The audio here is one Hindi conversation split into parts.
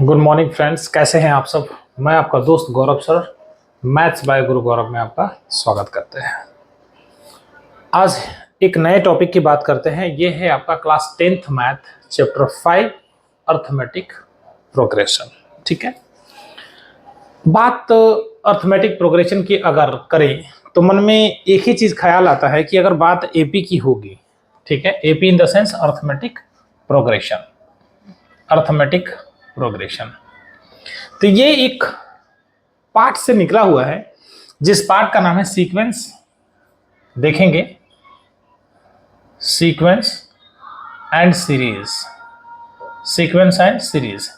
गुड मॉर्निंग फ्रेंड्स, कैसे हैं आप सब। मैं आपका दोस्त गौरव सर, मैथ्स बाय गुरु गौरव में आपका स्वागत करते हैं। आज एक नए टॉपिक की बात करते हैं। ये है आपका class 10th math chapter 5 arithmetic progression. ठीक है, बात अर्थमेटिक प्रोग्रेशन की अगर करें तो मन में एक ही चीज ख्याल आता है कि अगर बात एपी की होगी, ठीक है, AP in the sense arithmetic progression, arithmetic progression, तो ये एक पार्ट से निकला हुआ है जिस पार्ट का नाम है सीक्वेंस। देखेंगे sequence and series, sequence and series,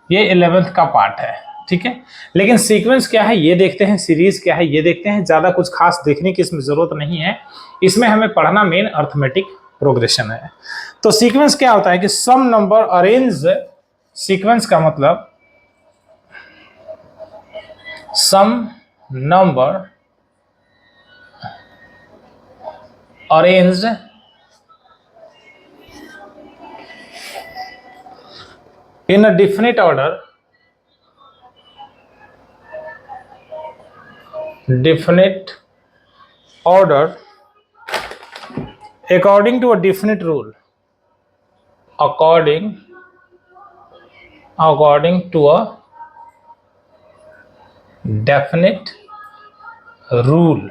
ये 11th का पार्ट है। ठीक है, लेकिन सीक्वेंस क्या है ये देखते हैं, सीरीज क्या है ये देखते हैं। ज्यादा कुछ खास देखने की इसमें जरूरत नहीं है, इसमें हमें पढ़ना मेन अर्थमेटिक प्रोग्रेशन है। तो सीक्वेंस क्या होता है कि सम नंबर अरेंज, सीक्वेंस का मतलब some number arranged in a definite order, according to a definite rule, according to a definite rule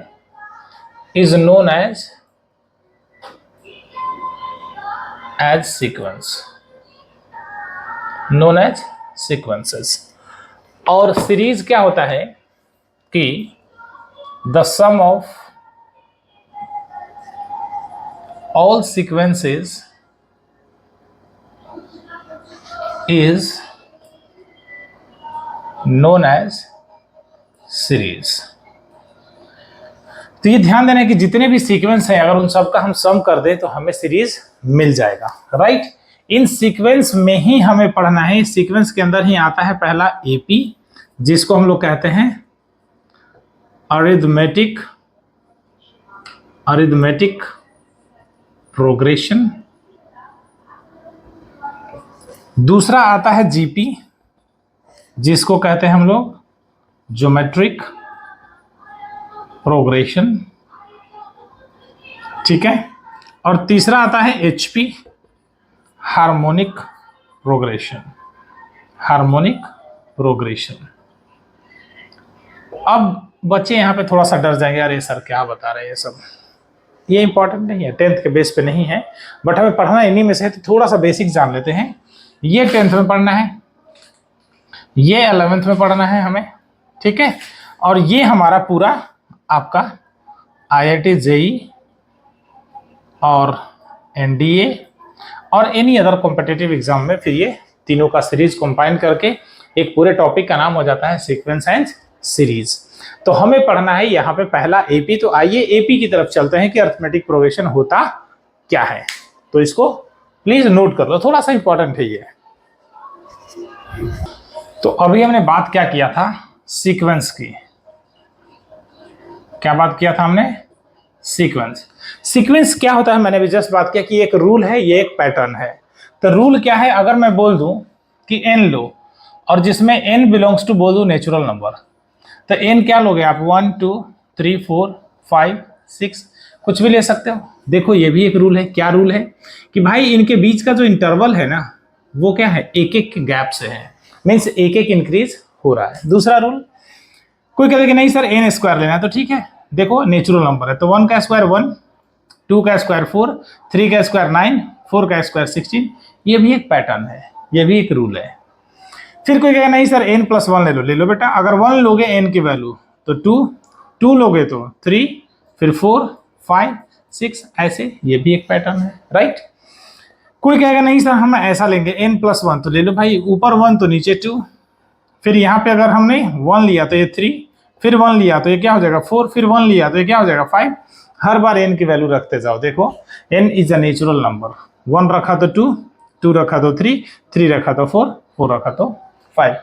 is known as sequence, known as sequences। और सीरीज क्या होता है कि the sum of all sequences is known as series. तो ये ध्यान देना कि जितने भी सीक्वेंस हैं अगर उन सबका हम सम कर दें तो हमें सीरीज मिल जाएगा, राइट। इन सीक्वेंस में ही हमें पढ़ना है, सीक्वेंस के अंदर ही आता है पहला एपी, जिसको हम लोग कहते हैं अरिथमेटिक प्रोग्रेशन। दूसरा आता है जीपी, जिसको कहते हैं हम लोग ज्योमेट्रिक प्रोग्रेशन। ठीक है, और तीसरा आता है HP, harmonic progression, harmonic progression. अब बच्चे यहाँ पे थोड़ा सा डर जाएंगे, अरे सर क्या बता रहे हैं ये सब, ये इंपॉर्टेंट नहीं है, 10th के बेस पे नहीं है, बट हमें पढ़ना इन्हीं में से है, तो थोड़ा सा बेसिक जान लेते हैं। ये 10th में पढ़ना है, ये 11th में पढ़ना है हमें, ठीक है। और ये हमारा पूरा आपका IIT JEE और NDA और एनी अदर कॉम्पिटिटिव एग्जाम में फिर ये तीनों का सीरीज कंबाइन करके एक पूरे टॉपिक का नाम हो जाता है सीक्वेंस एंड सीरीज। तो हमें पढ़ना है यहाँ पे पहला एपी। तो आइए एपी की तरफ चलते हैं कि अरिथमेटिक प्रोग्रेशन होता क्या है। तो इसको प्लीज नोट कर लो, थोड़ा सा इंपॉर्टेंट है ये। तो अभी हमने बात क्या किया था, सीक्वेंस की। क्या बात किया था हमने, सीक्वेंस। सीक्वेंस क्या होता है मैंने भी जस्ट बात किया कि एक रूल है, ये एक पैटर्न है। तो रूल क्या है, अगर मैं बोल दूं कि n लो और जिसमें n बिलोंग्स टू बोल दूं नेचुरल नंबर, तो n क्या लोगे आप, 1 2 3 4 5 6 कुछ भी ले सकते हो। देखो ये भी एक रूल है। क्या रूल है कि भाई इनके बीच का जो इंटरवल है ना वो क्या है, एक एक गैप से है, मीन्स एक एक इंक्रीज हो रहा है। दूसरा रूल, कोई कहते कि नहीं सर n स्क्वायर लेना है, तो ठीक है, देखो नेचुरल नंबर है तो 1 का स्क्वायर 1, 2 का स्क्वायर 4, 3 का स्क्वायर 9, 4 का स्क्वायर 16। ये भी एक पैटर्न है, ये भी एक रूल है। फिर कोई कहेगा नहीं सर n+1 ले लो बेटा। अगर 1 लोगे n की वैल्यू तो 2, 2 लोगे तो 3, फिर 4 5 6, ऐसे ये भी एक पैटर्न है, राइट। कोई कहेगा नहीं सर हम ऐसा लेंगे n+1, तो ले लो भाई, ऊपर 1 तो नीचे 2, फिर यहाँ पे अगर हमने 1 लिया तो ये 3, फिर 1 लिया तो ये क्या हो जाएगा 4, फिर 1 लिया तो ये क्या हो जाएगा 5। हर बार n की वैल्यू रखते जाओ। देखो n is a natural number, 1 रखा तो 2, 2 रखा तो 3, 3 रखा तो 4, 4 रखा तो 5।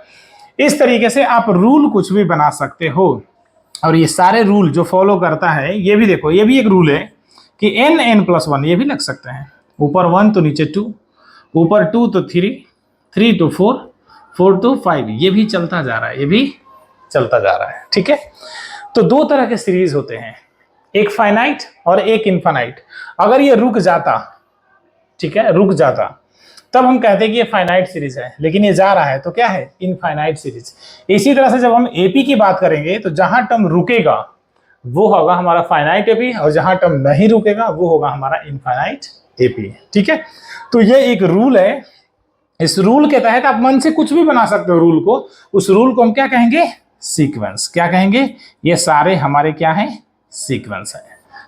इस तरीके से आप रूल कुछ भी बना सकते हो। और ये सारे रूल जो फॉलो करता है, ये भी देखो ये भी एक रूल है कि n+1 ये भी लग सकते हैं। ऊपर 1 तो नीचे 2, ऊपर 2 तो 3, 3 तो 4, 4 to 5, ये भी चलता जा रहा है, ये भी चलता जा रहा है। ठीक है, तो दो तरह के सीरीज होते हैं, एक फाइनाइट और एक इनफाइनाइट। अगर ये रुक जाता, ठीक है, रुक जाता, तब हम कहते हैं कि ये फाइनाइट सीरीज है, लेकिन ये जा रहा है तो क्या है, इनफाइनाइट सीरीज। इसी तरह से जब हम एपी की बात करेंगे तो जहां टर्म रुकेगा वो होगा हमारा फाइनाइट एपी, और जहां टर्म नहीं रुकेगा वो होगा हमारा इनफाइनाइट एपी। ठीक है, तो ये एक रूल है। इस रूल के तहत आप मन से कुछ भी बना सकते हो रूल को, उस रूल को हम क्या कहेंगे, सीक्वेंस। क्या कहेंगे, ये सारे हमारे क्या हैं, सीक्वेंस है,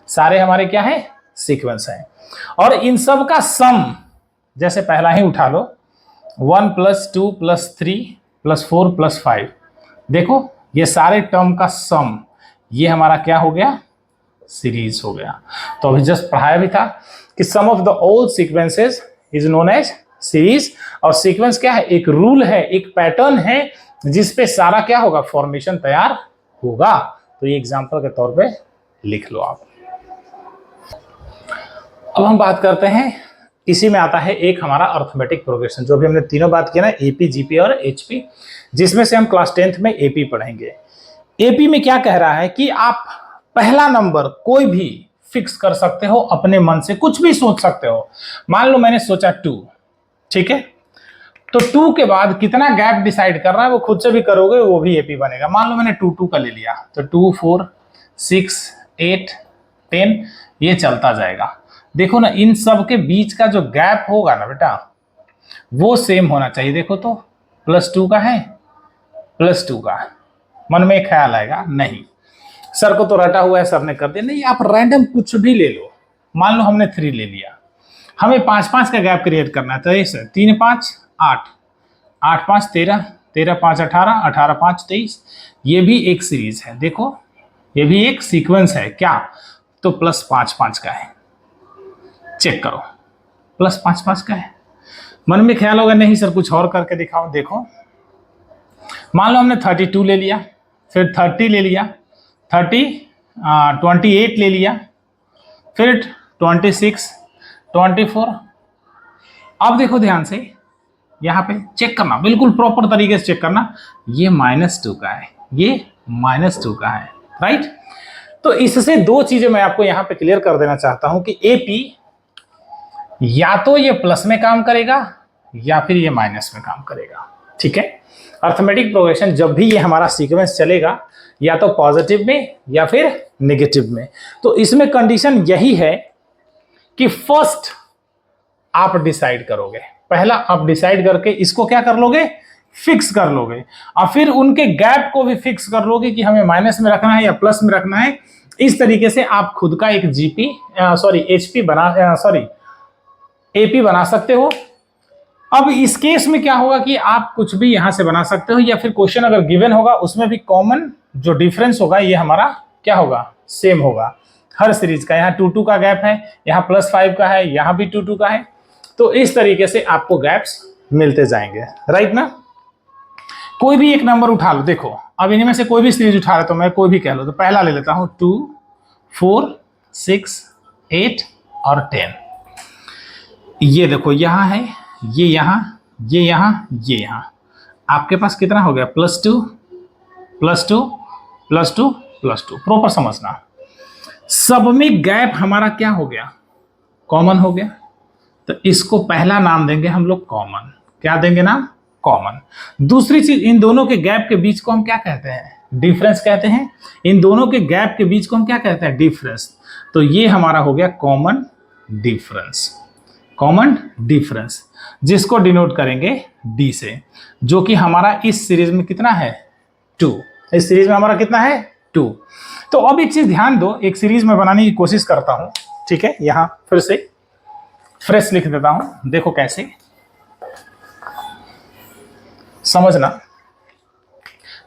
सारे हमारे क्या है, सीक्वेंस है। और इन सब का सम, जैसे पहला ही उठा लो, 1 + 2 + 3 + 4 + 5, देखो ये सारे टर्म का सम, ये हमारा क्या हो गया, सीरीज हो गया। तो अभी जस्ट पढ़ाया भी था कि sum of the all sequences is known as series. और सीक्वेंस क्या है, एक रूल है, एक पैटर्न है जिसपे सारा क्या होगा, फॉर्मेशन तैयार होगा। तो ये एग्जांपल के तौर पे लिख लो आप। अब हम बात करते हैं, इसी में आता है एक हमारा अर्थमेटिक प्रोग्रेशन, जो भी हमने तीनों बात किया ना, एपी, जीपी और एचपी, जिसमें से हम क्लास 10th में एपी पढ़ेंगे। एपी में क्या कह रहा है कि आप पहला नंबर कोई भी फिक्स कर सकते हो, अपने मन से कुछ भी सोच सकते हो। मान लो मैंने सोचा 2, ठीक है, तो 2 के बाद कितना गैप डिसाइड कर रहा है वो खुद से भी करोगे, वो भी एपी बनेगा। मान लो मैंने 2 का ले लिया, तो 2, 4, 6, 8, 10, ये चलता जाएगा। देखो ना, इन सब के बीच का जो गैप होगा ना बेटा, वो सेम होना चाहिए। देखो तो +2 का है, +2 का, मन में एक ख्याल आएगा, नहीं सर को तो रटा हुआ है, सर ने कर दिया, नहीं, आप रैंडम कुछ भी ले लो। मान लो हमने 3 ले लिया, हमें 5-5 का गैप क्रिएट करना है, तो ऐसे 3, 5, 8, 8, 5, 13, 13, 5, 18, 18, 5, 23, ये भी एक सीरीज है। देखो ये भी एक सीक्वेंस है क्या, तो +5, 5 का है, चेक करो, +5, 5 का है। मन में ख्याल होगा, नहीं सर कुछ और करके दिखाओ। देखो मान लो हमने 32 ले लिया, फिर 30 ले लिया, 28 ले लिया, फिर 26, 24। अब देखो ध्यान से, यहाँ पे चेक करना, बिल्कुल प्रॉपर तरीके से चेक करना, ये -2 का है, ये -2 का है, राइट। तो इससे दो चीजें मैं आपको यहाँ पे क्लियर कर देना चाहता हूं कि एपी या तो ये प्लस में काम करेगा या फिर ये माइनस में काम करेगा। ठीक है, अर्थमेटिक प्रोग्रेशन जब भी ये हमारा सीक्वेंस चलेगा, या तो पॉजिटिव में या फिर नेगेटिव में। तो इसमें कंडीशन यही है कि फर्स्ट आप डिसाइड करोगे, पहला आप डिसाइड करके इसको क्या कर लोगे, फिक्स कर लोगे, और फिर उनके गैप को भी फिक्स कर लोगे कि हमें माइनस में रखना है या प्लस में रखना है। इस तरीके से आप खुद का एक एपी बना सकते हो। अब इस केस में क्या होगा कि आप कुछ भी यहां से बना सकते हो, या फिर क्वेश्चन अगर गिवन होगा उसमें भी कॉमन जो डिफरेंस होगा ये हमारा क्या होगा, सेम होगा हर सीरीज का। यहाँ 2 का गैप है, यहाँ +5 का है, यहाँ भी 2 का है। तो इस तरीके से आपको गैप्स मिलते जाएंगे, राइट ना। कोई भी एक नंबर उठा लो, देखो अब इनमें से कोई भी सीरीज उठा रहे तो मैं कोई भी कह लो, तो पहला ले लेता हूं 2, 4, 6, 8 और 10। ये देखो यहाँ है, ये यहाँ, ये यहाँ, ये यहाँ, आपके पास कितना हो गया, +2, +2, +2, +2। प्रॉपर समझना, सब में गैप हमारा क्या हो गया, कॉमन हो गया। तो इसको पहला नाम देंगे हम लोग कॉमन। क्या देंगे नाम, कॉमन। दूसरी चीज, इन दोनों के गैप के बीच को हम क्या कहते हैं, डिफरेंस कहते हैं। इन दोनों के गैप के बीच को हम क्या कहते हैं, डिफरेंस। तो ये हमारा हो गया कॉमन डिफरेंस, कॉमन डिफरेंस, जिसको डिनोट करेंगे डी से, जो कि हमारा इस सीरीज में कितना है, 2। इस सीरीज में हमारा कितना है, 2। तो अब एक चीज ध्यान दो, एक सीरीज में बनाने की कोशिश करता हूं, ठीक है। यहां फिर से फ्रेश लिख देता हूं, देखो कैसे समझना।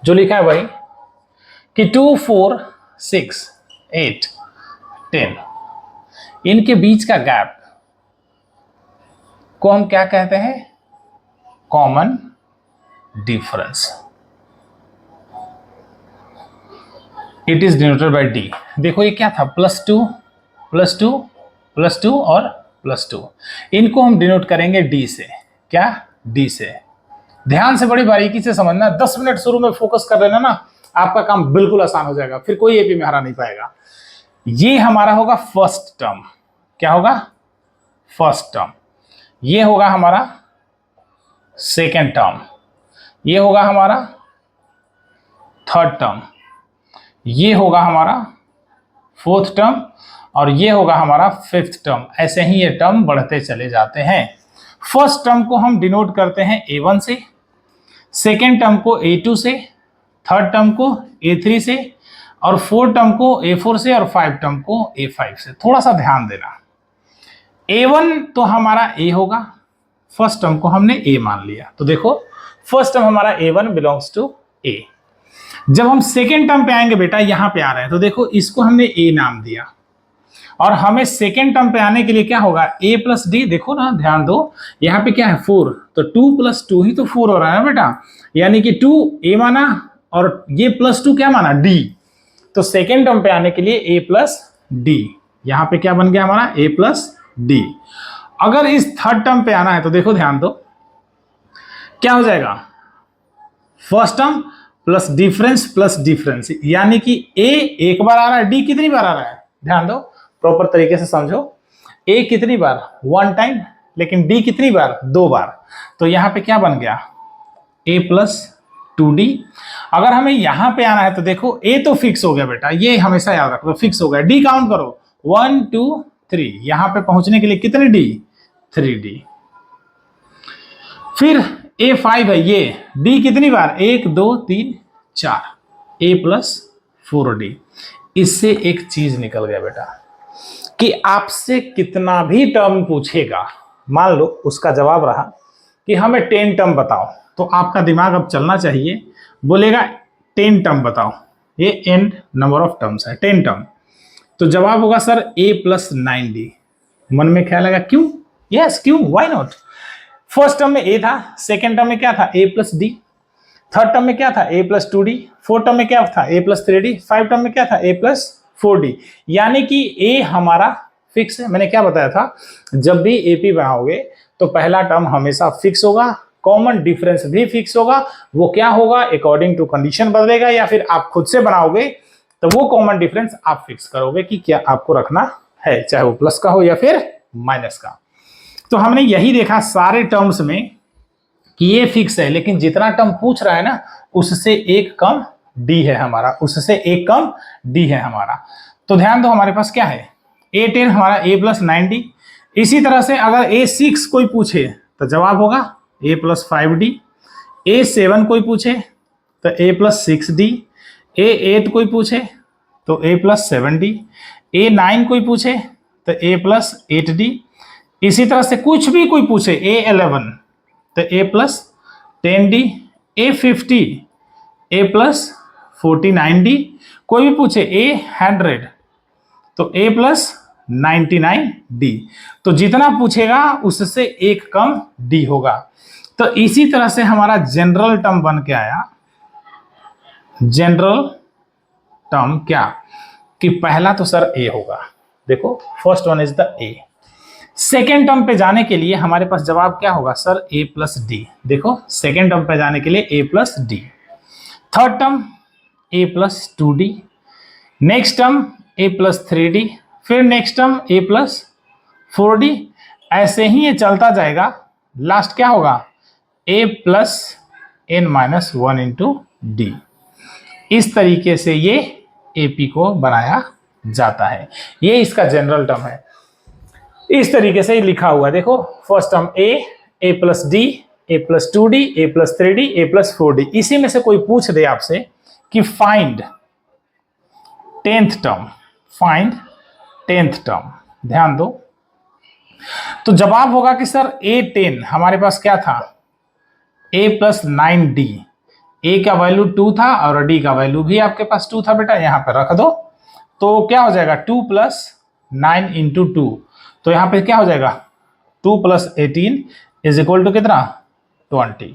जो लिखा है वही कि 2, 4, 6, 8, 10, इनके बीच का गैप को हम क्या कहते हैं, common difference. It is denoted by D. देखो ये क्या था, +2, +2, +2 और +2। इनको हम डिनोट करेंगे डी से, क्या, डी से, ध्यान से बड़ी बारीकी से समझना, 10 मिनट शुरू में फोकस कर लेना ना, आपका काम बिल्कुल आसान हो जाएगा, फिर कोई एपी में हरा नहीं पाएगा। ये हमारा होगा फर्स्ट टर्म, क्या होगा? First term. ये होगा हमारा सेकेंड टर्म, ये होगा हमारा थर्ड टर्म, ये होगा हमारा फोर्थ टर्म, और ये होगा हमारा फिफ्थ टर्म। ऐसे ही ये टर्म बढ़ते चले जाते हैं। फर्स्ट टर्म को हम डिनोट करते हैं A1 से, सेकेंड टर्म को A2 से, थर्ड टर्म को A3 से, और फोर्थ टर्म को A4 से, और फाइव टर्म को A5 से। थोड़ा सा ध्यान देना, A1 तो हमारा A होगा, फर्स्ट टर्म को हमने A मान लिया, तो देखो फर्स्ट टर्म हमारा A1 बिलोंग्स टू A। जब हम सेकेंड टर्म पे आएंगे बेटा, यहां पे आ रहे हैं, तो देखो इसको हमने A नाम दिया, और हमें सेकेंड टर्म पे आने के लिए क्या होगा? A plus D. देखो ना, ध्यान दो, यहाँ पे क्या है? 4, तो 2 प्लस 2 ही तो 4 हो रहा है ना बेटा, यानी कि 2 A माना और ये प्लस 2 क्या माना? D। तो सेकेंड टर्म पे आने के लिए A प्लस डी, यहाँ पे क्या बन गया हमारा? A plus D. अगर इस थर्ड टर्म पे आना है तो देखो ध्यान दो, क्या हो जाएगा? फर्स्ट टर्म प्लस डिफरेंस, यानी कि A एक बार आ रहा है, D कितनी बार आ रहा है? ध्यान दो, प्रॉपर तरीके से समझो। A कितनी बार? 1 टाइम, लेकिन D कितनी बार? 2 बार। तो यहां पे क्या बन गया? A plus 2D। अगर हमें यहां पे आना है तो देखो A तो फिक्स हो गया बेटा, ये हमेशा याद रखो, फिक्स हो गया। D काउंट करो, 1 2 3, यहां पे पहुंचने के लिए कितने D? 3D। फिर A5 है, ये D कितनी बार? 1 2 3 4, A प्लस 4D। इससे एक चीज निकल गया बेटा कि आपसे कितना भी टर्म पूछेगा, मान लो उसका जवाब रहा कि हमें 10 टर्म बताओ, तो आपका दिमाग अब चलना चाहिए, बोलेगा 10 टर्म बताओ, ये एंड नंबर ऑफ टर्म्स है 10 टर्म, तो जवाब होगा सर A प्लस 9D। मन में ख्याल आएगा क्यों? यस, क्यों, व्हाई नॉट? फर्स्ट टर्म में A था, सेकेंड टर्म में क्या था? A plus D, third term में क्या था? A plus 2D, fourth term में क्या था? A plus 3D, five term में क्या था? A plus 4D। यानी कि A हमारा फिक्स है। मैंने क्या बताया था? जब भी एपी बनाओगे तो पहला टर्म हमेशा फिक्स होगा, कॉमन डिफरेंस भी फिक्स होगा। वो क्या होगा? अकॉर्डिंग टू कंडीशन बदलेगा, या फिर आप खुद से बनाओगे तो वो कॉमन डिफरेंस आप फिक्स करोगे कि क्या आपको रखना है, चाहे वो प्लस का हो या फिर माइनस का। तो हमने यही देखा सारे टर्म्स में कि ये फिक्स है, लेकिन जितना टर्म पूछ रहा है ना, उससे एक कम डी है हमारा, उससे एक कम डी है हमारा। तो ध्यान दो, हमारे पास क्या है? A10 हमारा A प्लस 9D। इसी तरह से अगर A6 कोई पूछे तो जवाब होगा A प्लस 5D। A7 कोई पूछे तो A प्लस 6D। A8 कोई पूछे तो A प्लस 7D। A9 कोई पूछे तो A प्लस 8D। इसी तरह से कुछ भी कोई पूछे, A11 तो A plus 10D। A50 A plus 49D। कोई भी पूछे A100 तो A प्लस 99D। तो जितना पूछेगा उससे एक कम D होगा। तो इसी तरह से हमारा जनरल टर्म बन के आया। जनरल टर्म क्या कि पहला तो सर A होगा, देखो first one is the A। Second term पे जाने के लिए हमारे पास जवाब क्या होगा सर? A plus D. देखो सेकेंड टर्म पे जाने के लिए A plus D. Third term A plus 2D। Next term A plus 3D। फिर next term A plus 4D। ऐसे ही ये चलता जाएगा, लास्ट क्या होगा? A plus n minus 1 into D. इस तरीके से ये AP को बनाया जाता है। ये इसका जनरल टर्म है, इस तरीके से लिखा हुआ। देखो first term A plus D, A plus 2D, A plus 3D, A plus 4D। इसी में से कोई पूछ दे आपसे कि find 10th term, find 10th term, ध्यान दो, तो जवाब होगा कि सर A10 हमारे पास क्या था? A plus 9D। A का वैल्यू 2 था और D का वैल्यू भी आपके पास 2 था बेटा, यहां पर रख दो। तो क्या हो जाएगा? 2 प्लस 9 इंटू 2, तो यहां पे क्या हो जाएगा? 2 प्लस 18 इज इक्वल टू कितना? 20।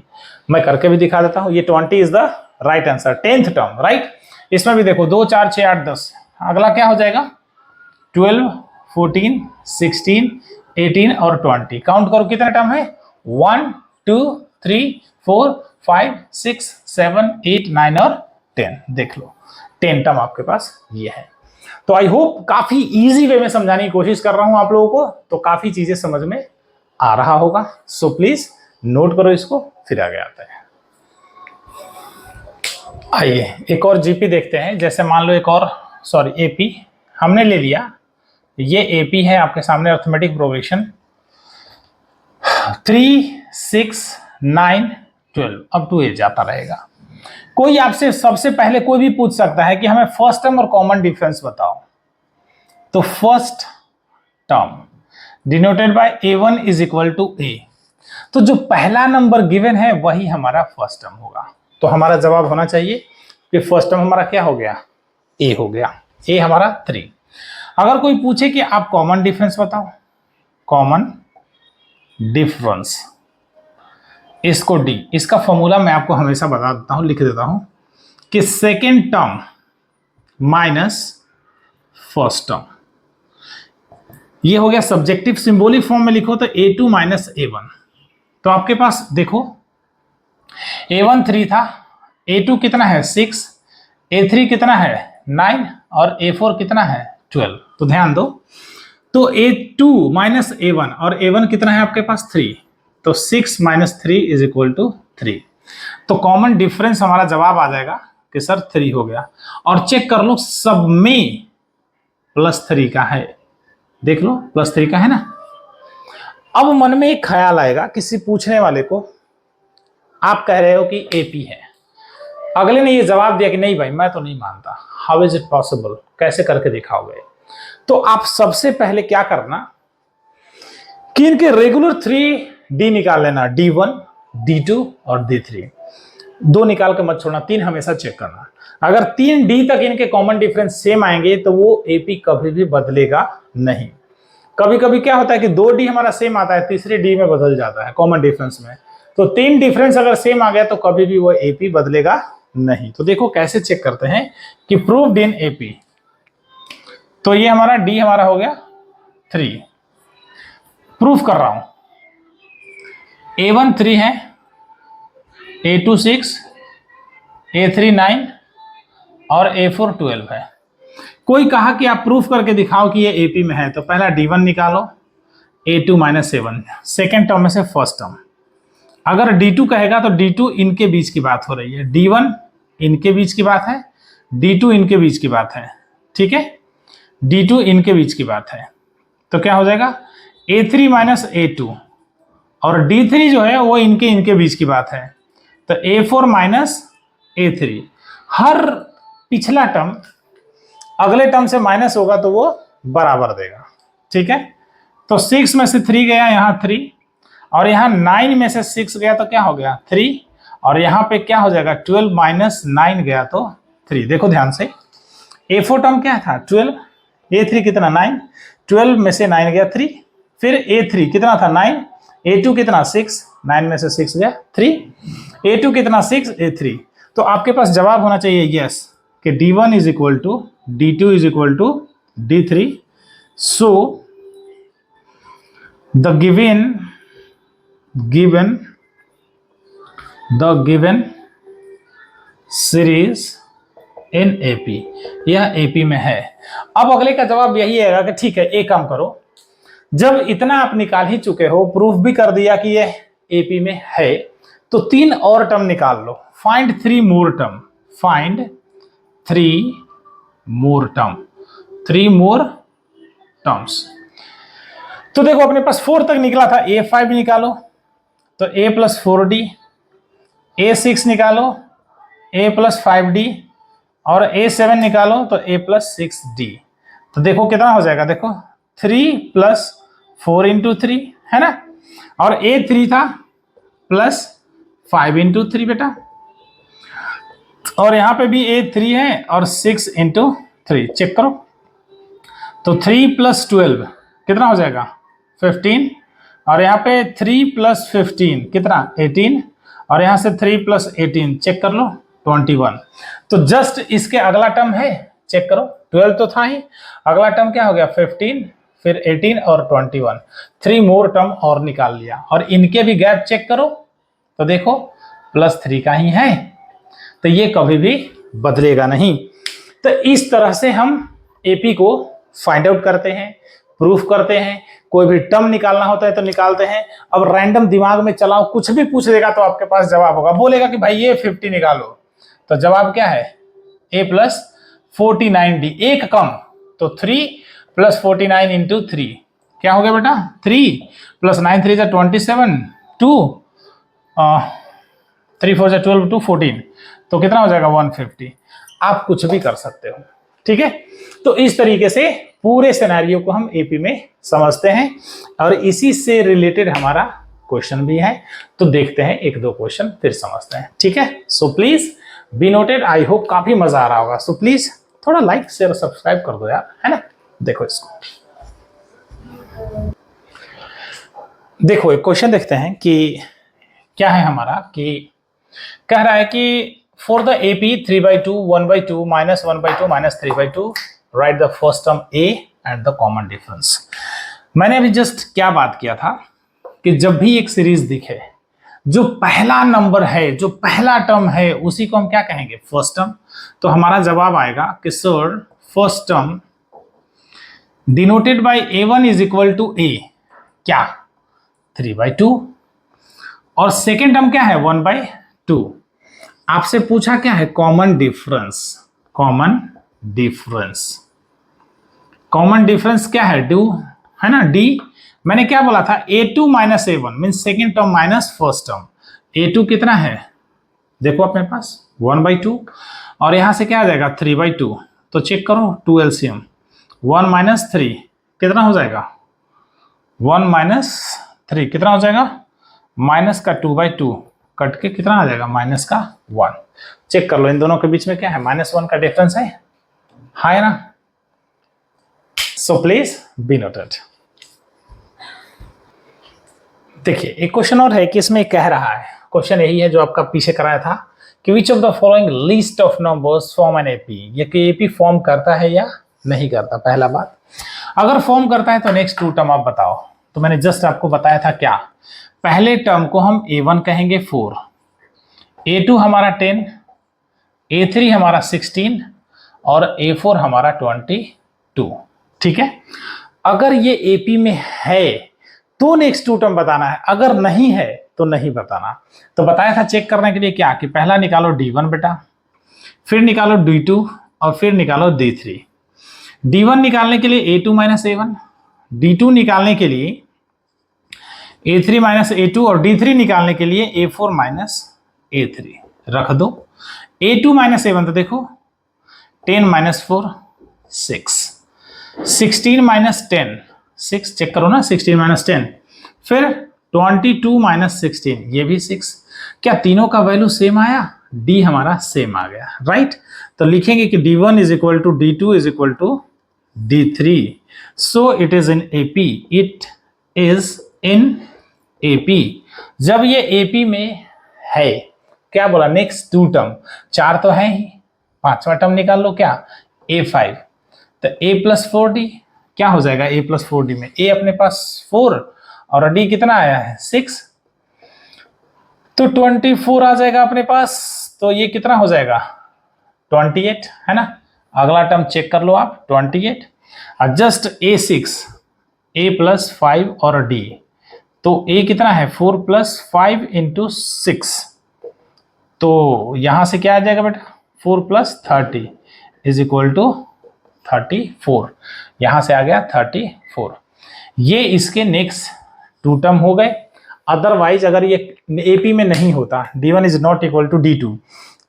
मैं करके भी दिखा देता हूं, ये 20 is the right answer, 10th term, right. इसमें भी देखो 2 4 6 8 10, अगला क्या हो जाएगा? 12 14 16 18 और 20। काउंट करो कितने टर्म है? 1 2 3 4 5 6 7 8 9 और 10, देख लो 10 टर्म आपके पास ये है। तो आई होप काफी इजी वे में समझाने की कोशिश कर रहा हूं आप लोगों को, तो काफी चीजें समझ में आ रहा होगा। सो प्लीज नोट करो इसको, फिर आगे आते हैं। आइए एक और जीपी देखते हैं। जैसे मान लो एक और एपी हमने ले लिया, ये एपी है आपके सामने, अर्थमेटिक प्रोग्रेशन 3 6 9 12 अप टू 8 जाता रहेगा। कोई आपसे सबसे पहले कोई भी पूछ सकता है कि हमें फर्स्ट टर्म और कॉमन डिफरेंस बताओ। तो first term denoted by a1 is equal to a, तो जो पहला नंबर गिवन है वही हमारा फर्स्ट टर्म होगा। तो हमारा जवाब होना चाहिए कि फर्स्ट टर्म हमारा क्या हो गया, a हो गया, a हमारा 3। अगर कोई पूछे कि आप कॉमन डिफरेंस बताओ, कॉमन डिफरेंस, इसको डी, इसका फॉर्मूला मैं आपको हमेशा बता देता हूं, लिख देता हूं कि second term minus first term, ये हो गया सब्जेक्टिव। सिंबॉलिक फॉर्म में लिखो तो a2 माइनस a1। तो आपके पास देखो a1 3 था, a2 कितना है 6, a3 कितना है 9 और a4 कितना है 12। तो ध्यान दो, तो a2 माइनस a1 और a1 कितना है आपके पास 3, तो 6 माइनस 3 इज इक्वल टू 3। तो कॉमन डिफरेंस हमारा जवाब आ जाएगा कि सर 3 हो गया। और चेक कर लो सब में +3 का है, देख लो +3 का है ना। अब मन में एक ख्याल आएगा किसी पूछने वाले को, आप कह रहे हो कि एपी है, अगले ने ये जवाब दिया कि नहीं भाई मैं तो नहीं मानता, हाउ इज इट पॉसिबल, कैसे करके दिखाओगे। तो आप सबसे पहले क्या करना कि इनके रेगुलर 3D निकाल लेना, D1 D2 और D3, 2 निकाल के मत छोड़ना, 3 हमेशा चेक करना। अगर 3D तक इनके कॉमन डिफरेंस सेम आएंगे तो वो एपी कभी भी बदलेगा नहीं। कभी कभी क्या होता है कि 2D हमारा सेम आता है, तीसरे D में बदल जाता है कॉमन डिफरेंस में। तो 3 डिफरेंस अगर सेम आ गया तो कभी भी वो एपी बदलेगा नहीं। तो देखो कैसे चेक करते हैं कि प्रूव्ड इन एपी। तो ये हमारा D हमारा हो गया 3, प्रूफ कर रहा हूं। a1 3 है, a2 6, a3 9 और a4 12 है। कोई कहा कि आप प्रूफ करके दिखाओ कि ये एपी में है, तो पहला D1 निकालो, a2 minus a1 second term में से फर्स्ट टर्म। अगर D2 कहेगा तो D2 इनके बीच की बात हो रही है, D1 इनके बीच की बात है, D2 इनके बीच की बात है, ठीक है, D2 इनके बीच की बात है। तो क्या हो जाएगा a3 माइनस a2, और D3 जो है वो इनके बीच की बात है, तो a4 माइनस a3। हर पिछला टर्म अगले टर्म से माइनस होगा तो वो बराबर देगा, ठीक है। तो 6 में से 3 गया यहाँ 3, और यहाँ 9 में से 6 गया तो क्या हो गया 3, और यहाँ पे क्या हो जाएगा 12 माइनस 9 गया तो 3। देखो ध्यान से, a4 टर्म क्या था 12, a3 कितना 9, 12 में से 9 गया 3, फिर a3 कितना था 9, a2 कितना 6, 9 में से 6 गया 3, a2 कितना 6, a3। तो आपके पास जवाब होना चाहिए यस कि D1 is equal to D2 is equal to D3। So the given series in AP, यह एपी में है। अब अगले का जवाब यही आएगा कि ठीक है एक काम करो, जब इतना आप निकाल ही चुके हो, प्रूफ भी कर दिया कि यह एपी में है, तो 3 और टर्म निकाल लो। Find 3 more term, find 3 more term, 3 more terms. तो देखो अपने पास 4 तक निकला था, a5 निकालो तो a प्लस 4d, a6 निकालो a प्लस 5d, और a7 निकालो तो a प्लस 6d। तो देखो कितना हो जाएगा, देखो 3 प्लस 4 इंटू 3 है ना, और a3 था प्लस 5 इंटू 3 बेटा, और यहाँ पे भी a3 है और 6 इंटू 3, चेक करो। तो 3 प्लस 12 कितना हो जाएगा 15, और यहाँ पे 3 प्लस 15 कितना 18, और यहाँ से 3 प्लस 18 चेक कर लो 21। तो जस्ट इसके अगला टर्म है, चेक करो 12 तो था ही, अगला टर्म क्या हो गया 15, फिर 18 और 21, 3 मोर टर्म और निकाल लिया। और इनके भी गैप चेक करो तो देखो +3 का ही है, तो ये कभी भी बदलेगा नहीं। तो इस तरह से हम एपी को फाइंड आउट करते हैं, प्रूफ करते हैं। कोई भी टर्म निकालना होता है तो निकालते हैं। अब रैंडम दिमाग में चलाओ, कुछ भी पूछ देगा तो आपके पास जवाब होगा। बोलेगा कि भाई ये 50 निकालो, तो जवाब क्या है? a + 49d, एक कम तो 3 + 49 इंटू 3 क्या हो गया बेटा? 3 + 9 3 27, 2 3 4 12, 2 14, तो कितना हो जाएगा? 150। आप कुछ भी कर सकते हो, ठीक है। तो इस तरीके से पूरे सिनेरियो को हम एपी में समझते हैं और इसी से रिलेटेड हमारा क्वेश्चन भी है। तो देखते हैं 1-2 क्वेश्चन फिर समझते हैं, ठीक है। So please be noted. I hope काफी मजा आ रहा होगा। सो प्लीज थोड़ा लाइक शेयर और सब्सक्राइब कर दो यार, है ना। देखो इसको, देखो एक क्वेश्चन देखते हैं कि क्या है हमारा। कि कह रहा है कि for the AP 3/2 1/2 -1/2 -3/2 right the first term A and the common difference. मैंने अभी जस्ट क्या बात किया था कि जब भी एक सीरीज दिखे, जो पहला नंबर है, जो पहला टर्म है, उसी को हम क्या कहेंगे? First term. तो हमारा जवाब आएगा कि sir first term denoted by a1 is equal to a क्या? 3/2। और सेकेंड टर्म क्या है? 1/2। आपसे पूछा क्या है? Common difference. Common difference, common difference क्या है? डू, है ना, डी। मैंने क्या बोला था? a2 - a1 mean second term minus first term. a2 कितना है? देखो अपने पास 1/2 और यहां से क्या आ जाएगा? 3/2। तो चेक करो 2 LCM, 1 - 3 कितना हो जाएगा? 1 - 3 कितना हो जाएगा? माइनस का 2/2 कट के कितना आ जाएगा? माइनस का 1। चेक कर लो इन दोनों के बीच में क्या है? -1 का डिफरेंस है, हाँ ना। So please be noted. देखिए एक क्वेश्चन और है कि इसमें कह रहा है, क्वेश्चन यही है जो आपका पीछे कराया था कि which of the following list of numbers form an AP. ये कि एपी फॉर्म करता है या नहीं करता? पहला बात, अगर फॉर्म करता है तो नेक्स्ट 2 टर्म आप बताओ। तो मैंने जस्ट आपको बताया था क्या? पहले टर्म को हम a1 कहेंगे 4, a2 हमारा 10, a3 हमारा 16 और a4 हमारा 22, ठीक है। अगर ये एपी में है तो नेक्स्ट 2 टर्म बताना है, अगर नहीं है तो नहीं बताना। तो बताया था चेक करने के लिए क्या कि पहला निकालो d1 बेटा, फिर निकालो d2 और फिर निकालो d3। d1 निकालने के लिए a2 - a1, d2 निकालने के लिए a3 - a2 और d3 निकालने के लिए a4 - a3 रख दो। a2 - a1 तो देखो 10 - 4 6, 16 - 10 6, चेक करो ना, 16 - 10, फिर 22 - 16 ये भी 6। क्या तीनों का वैल्यू सेम आया? डी हमारा सेम आ गया, राइट। तो लिखेंगे कि d1 is equal to d2 is equal to d3। So it is in AP, it is in AP. जब ये एपी में है, क्या बोला? नेक्स्ट 2 टर्म, 4 तो है ही, 5वां टर्म निकाल लो क्या? a5। तो a + 4d क्या हो जाएगा? a + 4d में a अपने पास 4 और d कितना आया है? 6, तो 24 आ जाएगा अपने पास। तो ये कितना हो जाएगा? 28, है ना। अगला टर्म चेक कर लो आप, 28 और जस्ट a6, a + 5 और d, तो a कितना है? 4 + 5 × 6, तो यहां से क्या आ जाएगा बेटा? 4 + 30 इज इक्वल टू 34। यहां से आ गया 34। ये इसके नेक्स्ट 2 टर्म हो गए। अदरवाइज अगर ये एपी में नहीं होता, d1 is not equal to d2,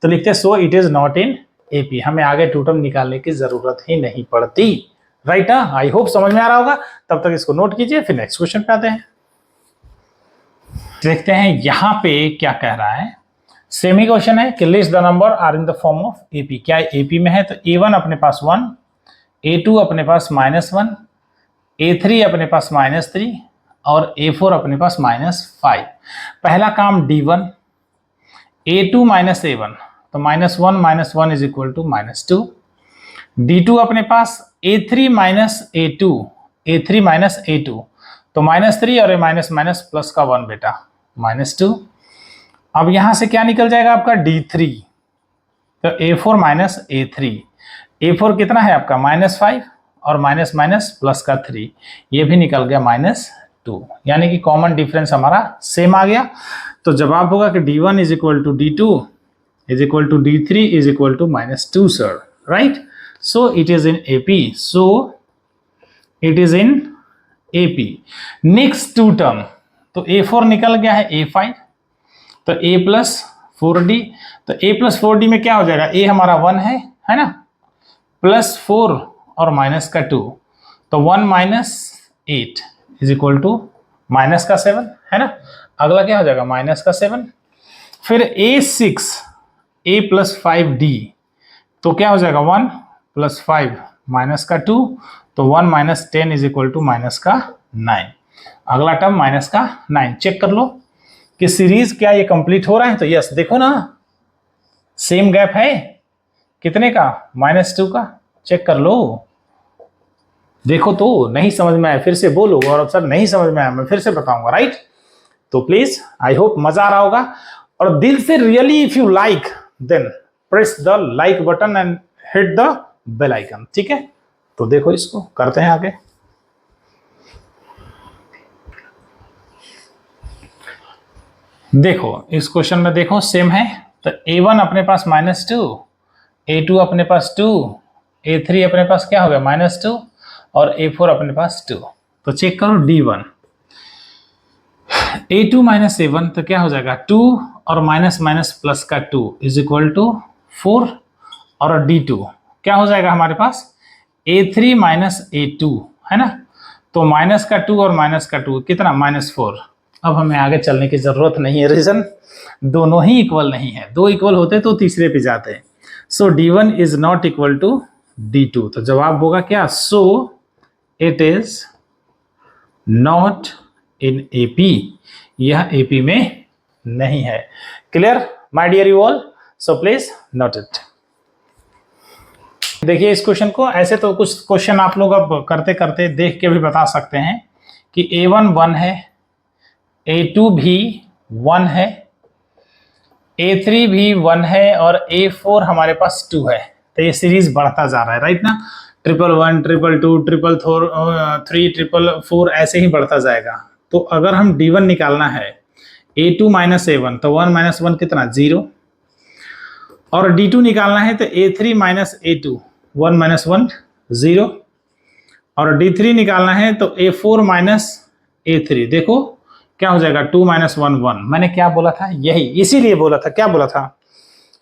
तो लिखते सो it is not in AP. हमें आगे 2 टर्म निकालने की जरूरत ही नहीं पड़ती, राइट। आई होप समझ में आ रहा होगा। तब तक इसको नोट कीजिए, फिर नेक्स्ट क्वेश्चन पे आते हैं। देखते हैं यहां पे क्या कह रहा है। सेमी क्वेश्चन है कि list the number are in the form of AP. क्या एपी में है? तो a1 अपने पास 1, a2 अपने पास -1, a3 अपने पास -3 और a4 अपने पास -5। पहला काम d1, a2 - a1 तो -1 - 1 इज इक्वल टू -2। d2 अपने पास a3 - a2, a3 - a2 तो -3 और माइनस माइनस प्लस का 1 बेटा, -2। अब यहां से क्या निकल जाएगा आपका D3, तो A4 माइनस A3, A4 कितना है आपका -5 और माइनस माइनस प्लस का 3, ये भी निकल गया -2, यानी कि कॉमन डिफरेंस हमारा सेम आ गया। तो जवाब होगा कि D1 is equal to D2 is equal to D3 is equal to -2 sir, right. So it is in AP, so it is in AP। Next to term, तो A4 निकल गया है A5, तो A प्लस 4D, तो A प्लस 4D में क्या हो जाएगा, A हमारा 1 है ना, प्लस 4 और माइनस का 2, तो 1 minus 8 is equal to minus का 7, है ना। अगला क्या हो जाएगा, माइनस का 7। फिर A6 A प्लस 5D, तो क्या हो जाएगा 1 प्लस 5 माइनस का 2, तो 1 minus 10 is equal to minus का 9। अगला टर्म माइनस का 9। चेक कर लो कि सीरीज क्या ये कंप्लीट हो रहा है, तो यस, देखो ना सेम गैप है, कितने का, -2 का। चेक कर लो, देखो तो। नहीं समझ में आया फिर से बोलो, और अब सर नहीं समझ में आया मैं फिर से बताऊंगा, राइट। तो प्लीज आई होप मजा आ रहा होगा, और दिल से really if you like then press the like button and hit the bell icon, ठीक है। तो देखो इसको करते हैं आगे। देखो इस क्वेश्चन में देखो सेम है, तो A1 अपने पास -2, A2 अपने पास 2, A3 अपने पास क्या हो गया -2, और A4 अपने पास 2। तो चेक करो D1, A2 माइनस A1, तो क्या हो जाएगा 2 और माइनस माइनस प्लस का 2 इज इक्वल टू 4, और D2 क्या हो जाएगा हमारे पास A3 माइनस A2, है ना। तो माइनस का 2 और माइनस का 2 कितना -4। अब हमें आगे चलने की जरूरत नहीं है, रीजन दोनों ही इक्वल नहीं है, दो इक्वल होते तो तीसरे पे जाते हैं। So D1 is not equal to D2, तो जवाब होगा क्या, so it is not in AP, यह AP में नहीं है। Clear my dear you all, so please note it. देखिए इस क्वेश्चन को ऐसे, तो कुछ क्वेश्चन आप लोग अब करते करते देख के भी बता सकते हैं कि A1 1 है, A2 भी 1 है, A3 भी 1 है, और A4 हमारे पास 2 है। तो ये सीरीज बढ़ता जा रहा है, राइट ना, 111 222 333 444 ऐसे ही बढ़ता जाएगा। तो अगर हम D1 निकालना है, A2 माइनस A1, तो 1 माइनस 1 कितना 0, और D2 निकालना है तो A3 माइनस A2, 1 माइनस 1 0, और D3 निकालना है तो A4 माइनस A3, देखो क्या हो जाएगा 2 माइनस 1 1। मैंने क्या बोला था, यही इसीलिए बोला था, क्या बोला था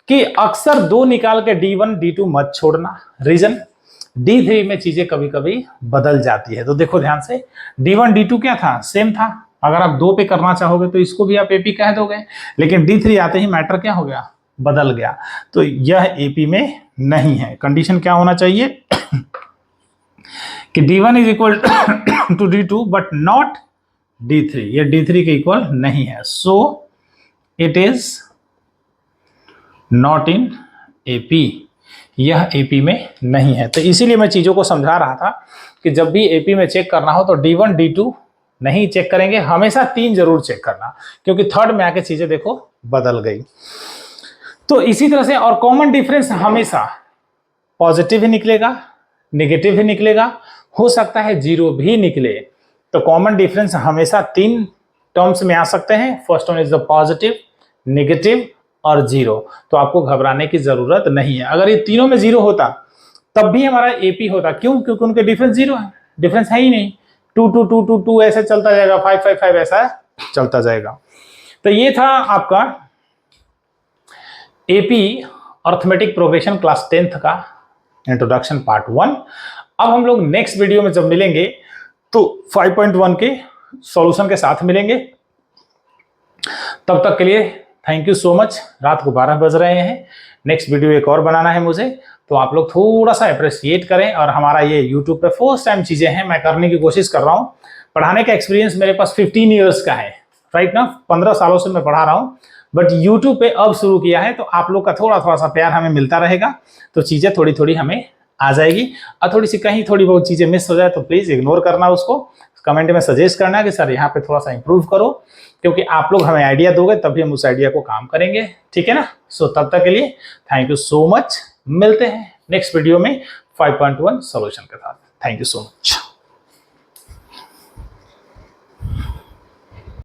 कि अक्सर 2 निकाल के D1 D2 मत छोड़ना, रीजन D3 में चीजें कभी कभी बदल जाती है। तो देखो ध्यान से, D1 D2 क्या था, सेम था। अगर आप 2 पे करना चाहोगे तो इसको भी आप AP कह दोगे, लेकिन D3 आते ही मैटर क्या हो गया, बदल गया। तो यह AP में नहीं है। कंडीशन क्या होना चाहिए कि D1 is equal to D2 but not D3, ये D3 के इक्वल नहीं है। So it is not in AP, यह AP में नहीं है। तो इसीलिए मैं चीजों को समझा रहा था कि जब भी AP में चेक करना हो तो D1 D2 नहीं चेक करेंगे, हमेशा 3 जरूर चेक करना, क्योंकि थर्ड में आके चीजें देखो बदल गई। तो इसी तरह से, और कॉमन डिफरेंस हमेशा पॉजिटिव ही निकलेगा, नेगेटिव ही निकलेगा, हो सकता है 0 भी निकले। तो कॉमन डिफरेंस हमेशा 3 टर्म्स में आ सकते हैं। First one is the positive, negative और 0। तो आपको घबराने की जरूरत नहीं है। अगर ये तीनों में 0 होता तब भी हमारा AP होता, क्यों, क्योंकि उनके डिफरेंस 0 है, डिफरेंस है ही नहीं। 2 2 2 2 2 ऐसे चलता जाएगा, 5 5 5 ऐसा चलता जाएगा। तो ये था आपका AP arithmetic progression class 10th का इंट्रोडक्शन पार्ट 1। अब हम लोग नेक्स्ट वीडियो में जब मिलेंगे तो 5.1 के सॉल्यूशन के साथ मिलेंगे। तब तक के लिए थैंक यू सो मच। रात को 12 बज रहे हैं, नेक्स्ट वीडियो एक और बनाना है मुझे, तो आप लोग थोड़ा सा अप्रिशिएट करें। और हमारा ये YouTube पे फर्स्ट टाइम चीजें हैं, मैं करने की कोशिश कर रहा हूँ। पढ़ाने का एक्सपीरियंस मेरे पास 15 ईयर्स का है, राइट ना, 15 सालों से मैं पढ़ा रहा हूँ, बट YouTube पे अब शुरू किया है। तो आप लोग का थोड़ा सा प्यार हमें मिलता रहेगा, तो चीजें थोड़ी थोड़ी हमें आ जाएगी। और थोड़ी सी कहीं थोड़ी बहुत चीजें मिस हो जाए तो प्लीज इग्नोर करना उसको, कमेंट में सजेस्ट करना कि सर यहाँ पे थोड़ा सा इंप्रूव करो, क्योंकि आप लोग हमें आइडिया दोगे तभी हम उस आइडिया को काम करेंगे, ठीक है ना। सो तब तक के लिए थैंक यू सो मच, मिलते हैं नेक्स्ट वीडियो में 5.1 सॉल्यूशन के साथ। Thank you so much.